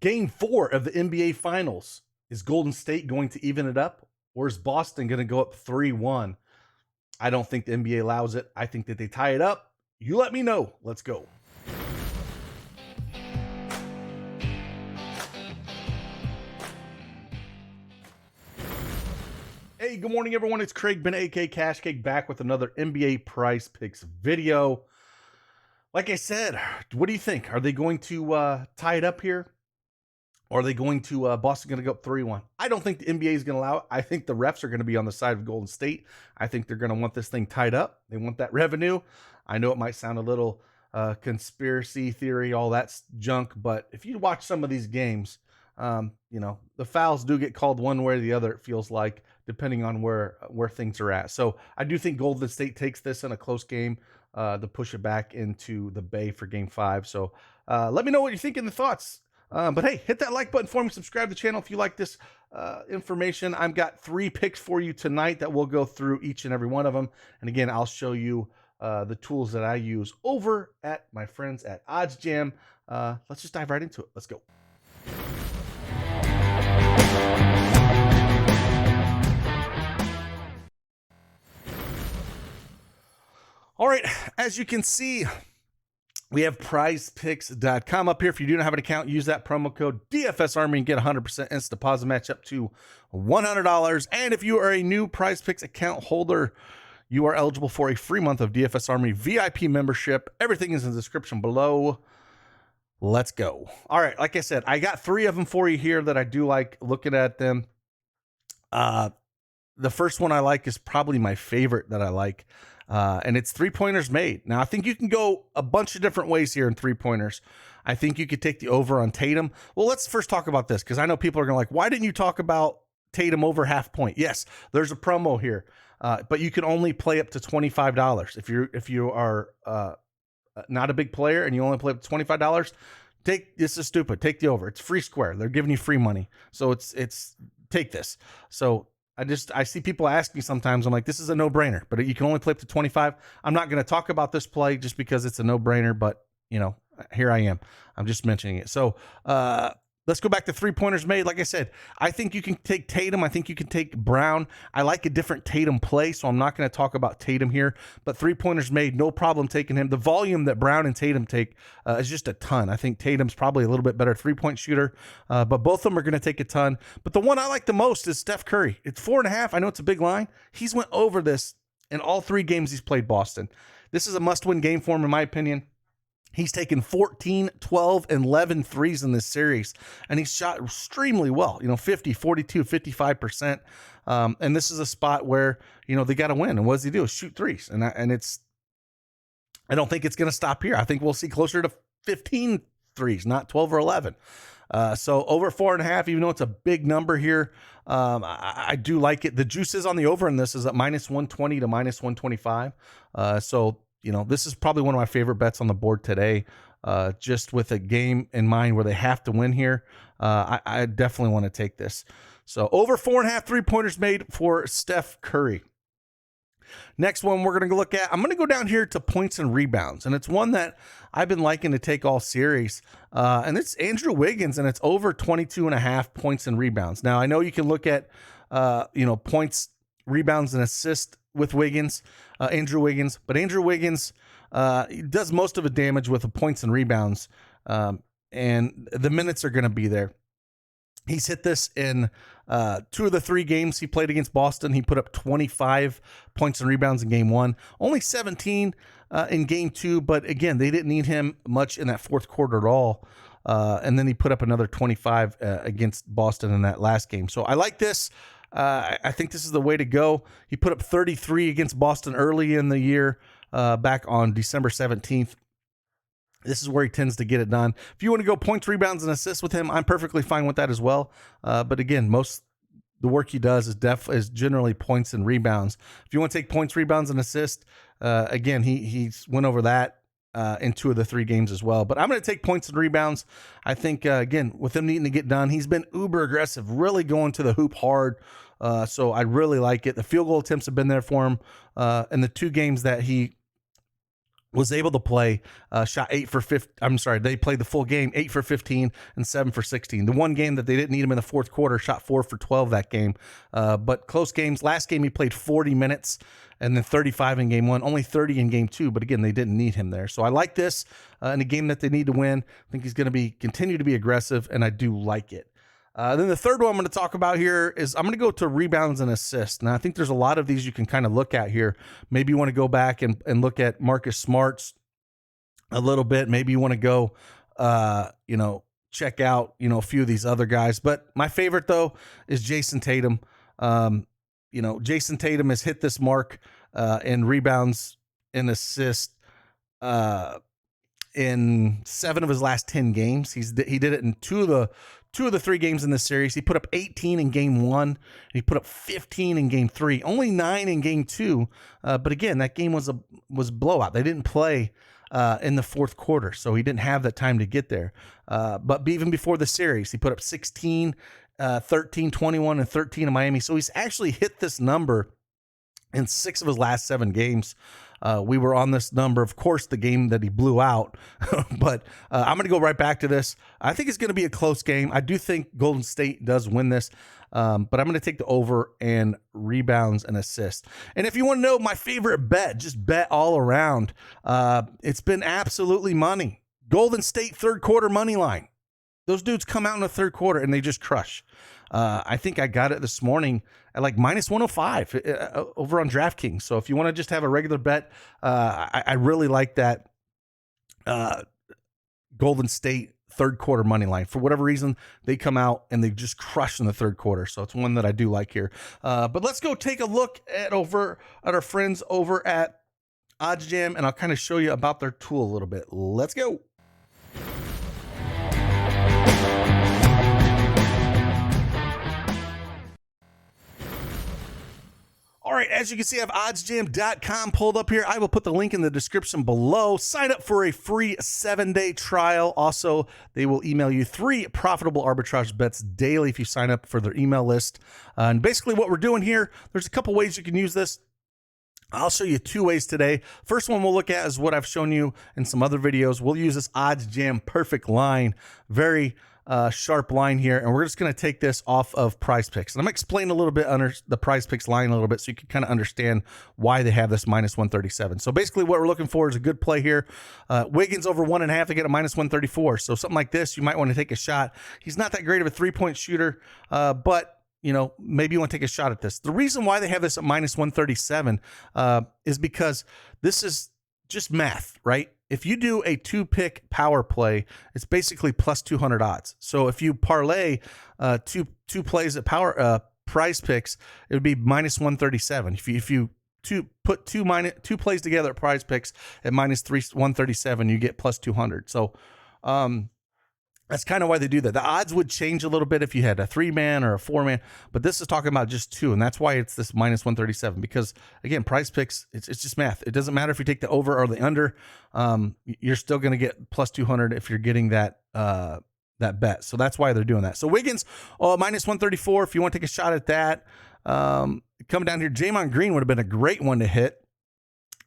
Game 4 of the NBA Finals. Is Golden State going to even it up, or is Boston going to go up 3-1? I don't think the NBA allows it. I think that they tie it up. You let me know. Let's go. Hey, good morning, everyone. It's Craig Ben, aka Cash Cake, back with another NBA Prize Picks video. Like I said, what do you think? Are they going to tie it up here? Or are they going to, Boston going to go up 3-1? I don't think the NBA is going to allow it. I think the refs are going to be on the side of Golden State. I think they're going to want this thing tied up. They want that revenue. I know it might sound a little conspiracy theory, all that junk, but if you watch some of these games, you know, the fouls do get called one way or the other, it feels like, depending on where things are at. So I do think Golden State takes this in a close game to push it back into the Bay for Game 5. So let me know what you think in the thoughts. But hey, hit that like button for me. Subscribe to the channel if you like this information. I've got 3 picks for you tonight that we'll go through each and every one of them. And again, I'll show you the tools that I use over at my friends at ODDSJAM. Let's just dive right into it. Let's go. All right, as you can see, we have Prizepicks.com up here. If you do not have an account, use that promo code DFSArmy and get 100% instant deposit match up to $100. And if you are a new Prizepicks account holder, you are eligible for a free month of DFSArmy VIP membership. Everything is in the description below. Let's go. All right, like I said, I got 3 of them for you here that I do like looking at them. The first one I like is probably my favorite that I like. And it's 3-pointers made. Now, I think you can go a bunch of different ways here in 3-pointers. I think you could take the over on Tatum. Well, let's first talk about this, because I know people are going to like, why didn't you talk about Tatum over half point? Yes, there's a promo here, but you can only play up to $25. If you are not a big player and you only play up to $25, this is stupid. Take the over. It's free square. They're giving you free money, so it's take this. So I see people ask me sometimes, I'm like, this is a no-brainer, but you can only play up to 25. I'm not going to talk about this play just because it's a no-brainer, but, you know, here I am. I'm just mentioning it. So let's go back to 3-pointers made. Like I said, I think you can take Tatum. I think you can take Brown. I like a different Tatum play, so I'm not going to talk about Tatum here, but 3-pointers made, no problem taking him. The volume that Brown and Tatum take is just a ton. I think Tatum's probably a little bit better 3-point shooter, but both of them are going to take a ton. But the one I like the most is Steph Curry. It's 4.5. I know it's a big line. He's went over this in all 3 games he's played Boston. This is a must-win game for him, in my opinion. He's taken 14, 12, and 11 threes in this series, and he's shot extremely well, you know, 50, 42, 55%. And this is a spot where, you know, they got to win. And what does he do? Shoot threes. And I don't think it's going to stop here. I think we'll see closer to 15 threes, not 12 or 11. So over 4.5, even though it's a big number here, I do like it. The juice is on the over in this is at -120 to -125. So, you know, this is probably one of my favorite bets on the board today, just with a game in mind where they have to win here. I definitely want to take this. So over 4.5 3-pointers made for Steph Curry. Next one we're going to look at, I'm going to go down here to points and rebounds, and it's one that I've been liking to take all series, and it's Andrew Wiggins, and it's over 22.5 points and rebounds. Now, I know you can look at, you know, points, rebounds, and assists with Wiggins, Andrew Wiggins, but Andrew Wiggins does most of the damage with the points and rebounds, and the minutes are going to be there. He's hit this in 2 of the 3 games he played against Boston. He put up 25 points and rebounds in game 1, only 17 in game 2, but again, they didn't need him much in that 4th quarter at all. And then he put up another 25 against Boston in that last game. So I like this. I think this is the way to go. He put up 33 against Boston early in the year, back on December 17th. This is where he tends to get it done. If you want to go points, rebounds, and assists with him, I'm perfectly fine with that as well. But again, the work he does is generally points and rebounds. If you want to take points, rebounds, and assists, again, he's went over that in 2 of the 3 games as well. But I'm going to take points and rebounds. I think, again, with him needing to get done, he's been uber aggressive, really going to the hoop hard. So I really like it. The field goal attempts have been there for him in the 2 games that he was able to play, shot 8 for 15. I'm sorry, they played the full game, 8 for 15 and 7 for 16. The one game that they didn't need him in the fourth quarter, shot 4 for 12 that game. But close games. Last game he played 40 minutes and then 35 in game 1, only 30 in game 2. But again, they didn't need him there. So I like this in a game that they need to win. I think he's going to continue to be aggressive, and I do like it. Then the third one I'm going to talk about here is I'm going to go to rebounds and assists. Now, I think there's a lot of these you can kind of look at here. Maybe you want to go back and look at Marcus Smart's a little bit. Maybe you want to go, check out, a few of these other guys. But my favorite, though, is Jason Tatum. Jason Tatum has hit this mark in rebounds and assists in 7 of his last 10 games. He did it in two of the 3 games in this series. He put up 18 in game 1, and he put up 15 in game 3, only 9 in game 2. But again, that game was blowout. They didn't play in the fourth quarter, so he didn't have that time to get there. But even before the series, he put up 16, 13, 21, and 13 in Miami. So he's actually hit this number in 6 of his last 7 games. We were on this number, of course, the game that he blew out. But I'm going to go right back to this. I think it's going to be a close game. I do think Golden State does win this. But I'm going to take the over and rebounds and assists. And if you want to know my favorite bet, just bet all around. It's been absolutely money. Golden State third quarter money line. Those dudes come out in the third quarter and they just crush. I think I got it this morning at like minus 105 over on DraftKings. So if you want to just have a regular bet, I really like that Golden State third quarter money line. For whatever reason, they come out and they just crush in the third quarter. So it's one that I do like here. But let's go take a look at our friends over at ODDSJAM, and I'll kind of show you about their tool a little bit. Let's go. All right, as you can see, I have oddsjam.com pulled up here. I will put the link in the description below. Sign up for a free 7-day trial. Also, they will email you 3 profitable arbitrage bets daily if you sign up for their email list. And basically what we're doing here, there's a couple ways you can use this. I'll show you 2 ways today. First one we'll look at is what I've shown you in some other videos. We'll use this ODDSJAM perfect line, very sharp line here, and we're just going to take this off of Prizepicks. And I'm going to explain a little bit under the Prizepicks line a little bit so you can kind of understand why they have this minus 137. So basically what we're looking for is a good play here. Wiggins over 1.5 to get a minus 134. So something like this, you might want to take a shot. He's not that great of a 3-point shooter, but maybe you want to take a shot at this. The reason why they have this at minus 137 is because this is just math, right? If you do a 2-pick power play, it's basically plus 200 odds. So if you parlay two plays at Prizepicks, it would be minus 137. If you put two plays together at Prizepicks at minus 137, you get plus 200. So that's kind of why they do that. The odds would change a little bit if you had a 3-man or a 4-man, but this is talking about just 2, and that's why it's this minus 137. Because again, Prizepicks, it's just math. It doesn't matter if you take the over or the under. You're still going to get plus 200 if you're getting that bet. So that's why they're doing that. So Wiggins, minus 134. If you want to take a shot at that, coming down here, Draymond Green would have been a great one to hit,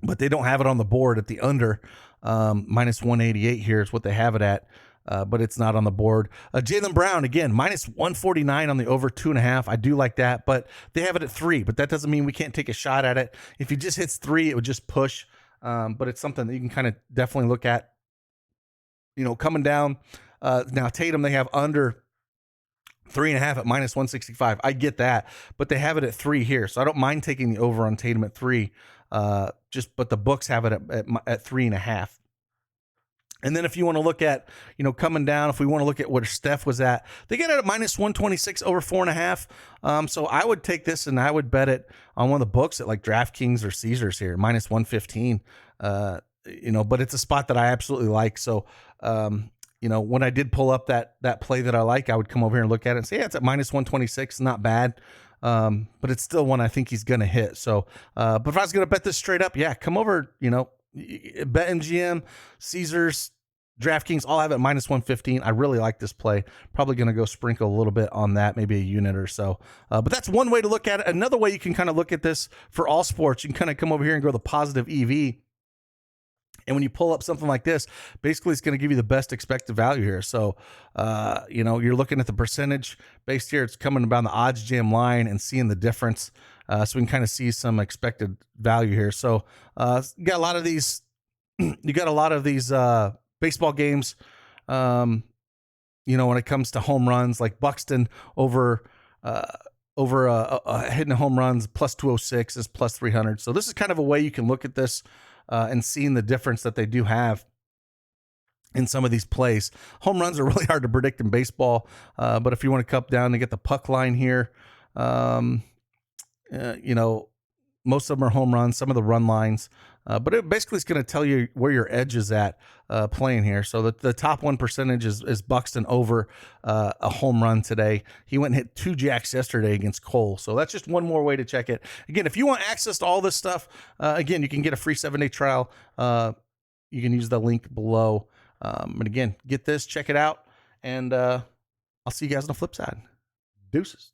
but they don't have it on the board at the under. Minus 188 here is what they have it at. But it's not on the board. Jaylen Brown, again, minus 149 on the over 2.5. I do like that, but they have it at 3. But that doesn't mean we can't take a shot at it. If he just hits 3, it would just push. But it's something that you can kind of definitely look at, coming down. Now, Tatum, they have under 3.5 at minus 165. I get that, but they have it at 3 here. So I don't mind taking the over on Tatum at 3. But the books have it at 3.5. And then if you want to look at, coming down, if we want to look at where Steph was at, they get it at minus 126 over 4.5. So I would take this and I would bet it on one of the books at like DraftKings or Caesars here, minus 115. But it's a spot that I absolutely like. So, when I did pull up that play that I like, I would come over here and look at it and say, yeah, it's at minus 126. Not bad. But it's still one I think he's going to hit. So, but if I was going to bet this straight up, yeah, come over, BetMGM, Caesars, DraftKings, all have it minus 115. I really like this play. Probably going to go sprinkle a little bit on that, maybe a unit or so. But that's one way to look at it. Another way you can kind of look at this for all sports, you can kind of come over here and go the positive EV. And when you pull up something like this, basically it's going to give you the best expected value here. So, you know, you're looking at the percentage based here. It's coming about the ODDSJAM line and seeing the difference. So we can kind of see some expected value here. So you got a lot of these, baseball games, you know, when it comes to home runs, like Buxton over hitting home runs plus 206 is plus 300. So this is kind of a way you can look at this and seeing the difference that they do have in some of these plays. Home runs are really hard to predict in baseball, but if you want to come down and get the puck line here, you know, most of them are home runs, some of the run lines, but it basically is going to tell you where your edge is at playing here. So the top 1% is Buxton over a home run today. He went and hit 2 jacks yesterday against Cole. So that's just one more way to check it. Again, if you want access to all this stuff, again, you can get a free 7-day trial. You can use the link below. But again, get this, check it out, and I'll see you guys on the flip side. Deuces.